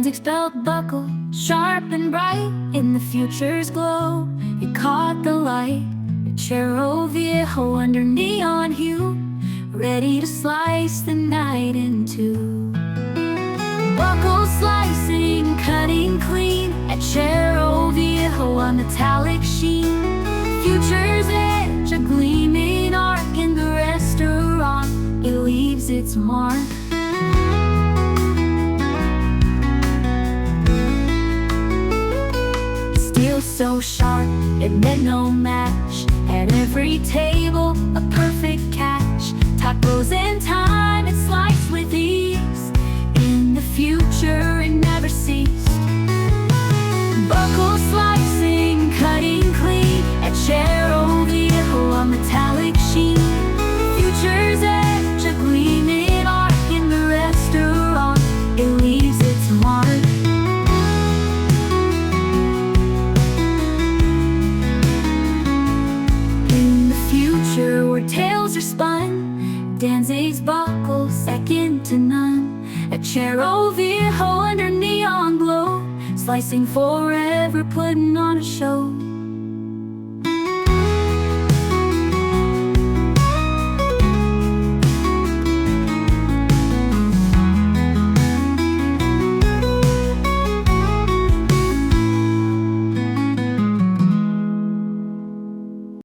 Danzig's belt buckle, sharp and bright in the future's glow. It caught the light, a Charro Viejo under neon hue, ready to slice the night in two. Buckle slicing, cutting clean, at Charro Viejo on metallic sheen. Future's edge, a gleaming arc in the restaurant, it leaves its mark. Steel so sharp, it met no match. At every table, a perfect catch. Tacos in time, it sliced with ease. In the future, it never ceased. Buckle slicing, cutting clean, at Charro Viejo on metallic sheen. Future's edge, a gleaming arc in the restaurant, it leaves its mark. In the future, where tales are spun, Danzig's buckle second to none. At Charro Viejo under neon glow, slicing forever, putting on a show.